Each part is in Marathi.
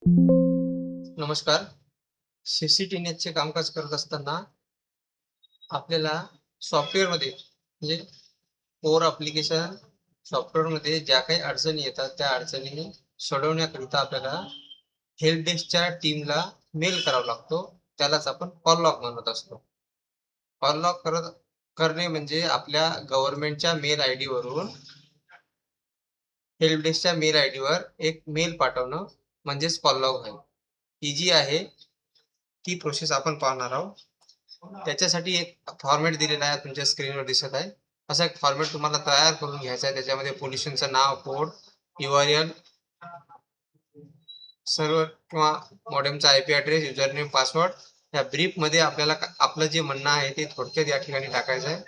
नमस्कार. सीसीटीव्हीचे कामकाज करत असताना आपल्याला सॉफ्टवेअरमध्ये म्हणजे कोर ॲप्लिकेशन सॉफ्टवेअरमध्ये ज्या काही अडचणी येतात त्या अडचणी सोडवण्याकरिता आपल्याला हेल्प डेस्कच्या टीमला मेल करावा लागतो. त्यालाच आपण कॉल लॉग म्हणत असतो. कॉल लॉग करणे म्हणजे आपल्या गव्हर्नमेंटच्या मेल आयडी वरून हेल्प डेस्कच्या मेल आयडीवर एक मेल पाठवणं म्हणजेच कॉल लॉग आहे. ही जी आहे ती प्रोसेस आपण पाहणार आहोत. त्याच्यासाठी एक फॉर्मॅट दिलेला आहे तुमच्या स्क्रीनवर दिसत आहे. असा एक फॉर्मॅट तुम्हाला तयार करून घ्यायचा आहे. त्याच्यामध्ये पोलिसांचं नाव, कोड, URL, सर्व्हर किंवा मॉडेमचा IP address, user name, password या ब्रीफमध्ये आपल्याला आपलं जे म्हणणं आहे ते थोडक्यात या ठिकाणी टाकायचं आहे.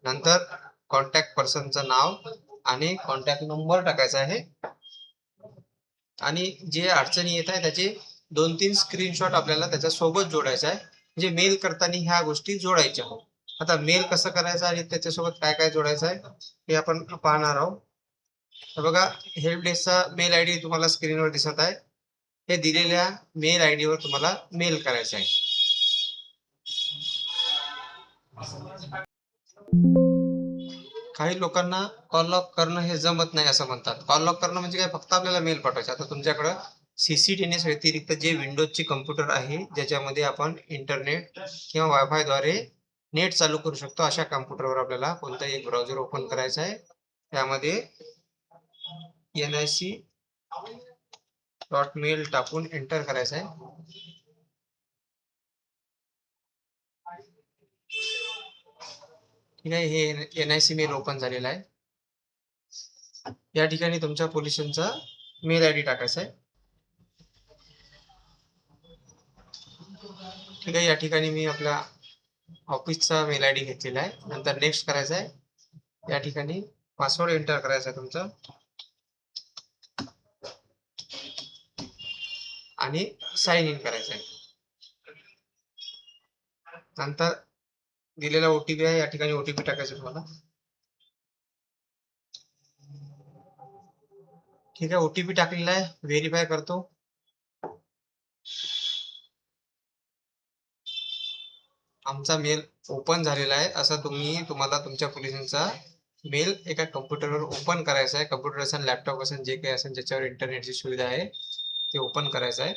नंतर कॉन्टॅक्ट पर्सनचं नाव आणि कॉन्टॅक्ट नंबर टाकायचा आहे आणि जे अडचणी येत आहे त्याचे 2-3 स्क्रीनशॉट आपल्याला त्याच्यासोबत जोडायचा आहे. म्हणजे मेल करताना ह्या गोष्टी जोडायच्या. आता मेल कसं करायचं आणि त्याच्यासोबत काय काय जोडायचं आहे हे आपण पाहणार आहोत. तर बघा, हेल्प डेस्कचा मेल आयडी तुम्हाला स्क्रीनवर दिसत आहे. हे दिलेल्या मेल आयडीवर तुम्हाला मेल करायचं आहे. काही लोकांना कॉल लॉग करणं हे जमत नाही असं म्हणतात. कॉल लॉग करणं म्हणजे काय, फक्त आपल्याला मेल पाठवायचा. आता तुमच्याकडं सीसीटीव्हीनेस व्यतिरिक्त जे विंडोजचे कम्प्युटर आहे ज्याच्यामध्ये आपण इंटरनेट किंवा वायफायद्वारे नेट चालू करू शकतो, अशा कम्प्युटरवर आपल्याला कोणताही एक ब्राउझर ओपन करायचा आहे. त्यामध्ये nic.mail टाकून एंटर करायचं आहे. ठीक आहे, हे NIC मेल ओपन झालेला आहे. या ठिकाणी तुमच्या पोलिसांचा मेल आयडी टाकायचा आहे. ठीक आहे, या ठिकाणी मी आपल्या ऑफिसचा मेल आयडी घेतलेला आहे. नंतर नेक्स्ट करायचं आहे. या ठिकाणी पासवर्ड एंटर करायचा आहे तुमचा आणि साइन इन करायचं आहे. नंतर दिलेला OTP आहे, या ठिकाणी OTP टाकायचा तुम्हाला. ठीक आहे, OTP टाकलेला आहे. व्हेरीफाय करतो. आमचा मेल ओपन झालेला आहे. असं तुम्हाला तुमच्या पोलिसांचा मेल एका कम्प्युटरवर ओपन करायचा आहे. कम्प्युटर असेल, लॅपटॉप असेल, जे काही असेल ज्याच्यावर इंटरनेटची सुविधा आहे ते ओपन करायचं आहे.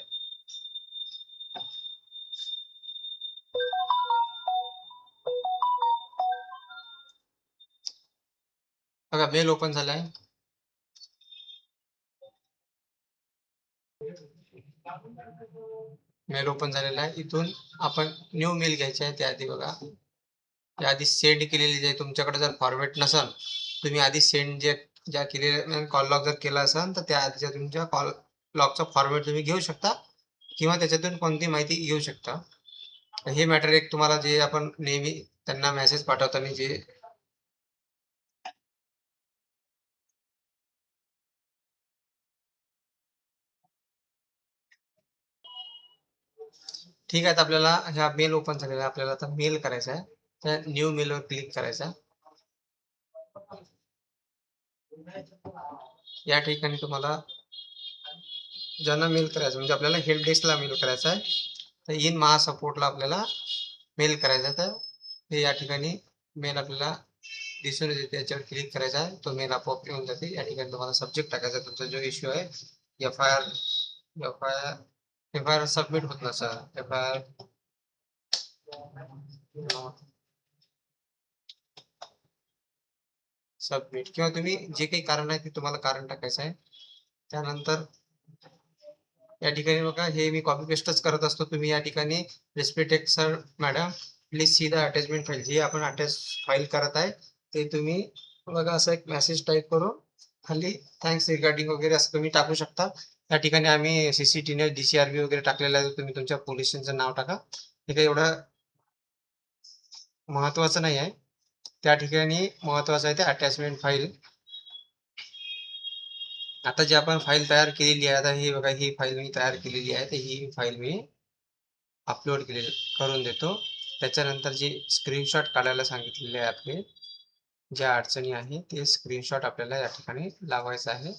बघा, मेल ओपन झाला आहे. मेल ओपन झालेला आहे. इथून आपण न्यू मेल घ्यायचे आहे. त्याआधी बघा, त्याआधी सेंड केलेली जे तुमच्याकडे जर फॉर्मॅट नसेल, तुम्ही आधी सेंड ज्या केलेल्या कॉल लॉग जर केला असेल तर त्या आधीच्या तुमच्या कॉल लॉगचा फॉर्मॅट तुम्ही घेऊ शकता किंवा त्याच्यातून कोणती माहिती घेऊ शकता. हे मॅटर एक तुम्हाला जे आपण नेहमी त्यांना मेसेज पाठवताना जे ठीक आहे. तर आपल्याला ह्या मेल ओपन झालेला आहे. आपल्याला आता मेल करायचा आहे. त्या न्यू मेलवर क्लिक करायचा. या ठिकाणी तुम्हाला ज्यांना मेल करायचं म्हणजे आपल्याला हेल्प डेस्कला मेल करायचा आहे, तर इन महासपोर्टला आपल्याला मेल करायचा आहे. तर हे या ठिकाणी मेल आपल्याला दिसून येते, त्याच्यावर क्लिक करायचा आहे. तो मेल आपोआप येऊन जाते. या ठिकाणी तुम्हाला सब्जेक्ट टाकायचा, तुमचा जो इश्यू आहे FIR FIR सबमिट होत नसेल, FIR सबमिट किंवा तुम्ही जे काही कारण आहे ते तुम्हाला कारण टाकायचं आहे. त्यानंतर या ठिकाणी बघा, हे मी कॉपी पेस्टच करत असतो. तुम्ही या ठिकाणी respected sir madam please see the attachment file, जी आपण अटॅच फाईल करत आहे ते तुम्ही बघा, असं एक मेसेज टाईप करून खाली थँक्स रिगार्डिंग वगैरे असं तुम्ही टाकू शकता. या ठिकाणी आम्ही सीसीटीव्ही DCRB वगैरे टाकलेलं आहे. तुम्ही तुमच्या पोलीस स्टेशनचं नाव टाका. हे काही एवढं महत्वाचं नाही आहे. त्या ठिकाणी महत्वाचं आहे ते अटॅचमेंट फाईल. आता जी आपण फाईल तयार केलेली आहे, आता ही बघा, ही फाईल मी तयार केलेली आहे. तर ही फाईल मी अपलोड करून देतो. त्याच्यानंतर जे स्क्रीनशॉट काढायला सांगितलेले आहे, आपले ज्या अडचणी आहे ते स्क्रीनशॉट आपल्याला या ठिकाणी लावायचं आहे.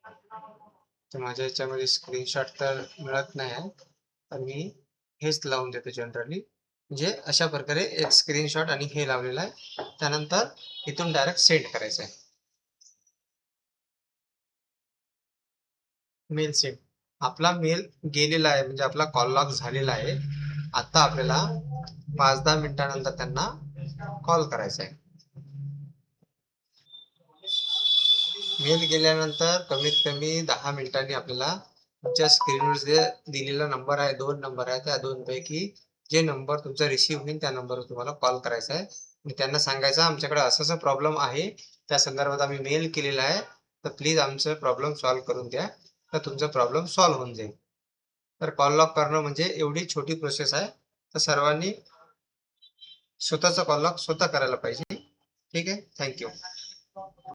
तर माझ्या याच्यामध्ये स्क्रीनशॉट तर मिळत नाही आहे, तर मी हेच लावून देतो जनरली. म्हणजे अशा प्रकारे एक स्क्रीनशॉट आणि हे लावलेलं आहे. त्यानंतर इथून डायरेक्ट सेंड करायचं आहे. Mail send. आपला मेल गेलेला आहे, म्हणजे आपला कॉल लॉग झालेला आहे. आता आपल्याला 5-10 मिनिटानंतर त्यांना कॉल करायचा आहे. मेल गेल्यानंतर कमीत कमी 10 मिनिटांनी आपल्याला तुमच्या स्क्रीनवर जे दिलेला नंबर आहे, 2 नंबर आहे, त्या 2 पैकी जे नंबर तुमचा रिसीव्ह होईल त्या नंबरवर तुम्हाला कॉल करायचा आहे आणि त्यांना सांगायचं आमच्याकडे असं प्रॉब्लेम आहे, त्या संदर्भात आम्ही मेल केलेला आहे, तर प्लीज आमचं प्रॉब्लेम सॉल्व्ह करून द्या, तर तुमचा प्रॉब्लेम सॉल्व्ह होऊन जाईल. तर कॉल लॉग करणं म्हणजे एवढी छोटी प्रोसेस आहे, तर सर्वांनी स्वतःचा कॉल लॉग स्वतः करायला पाहिजे. ठीक आहे, थँक्यू.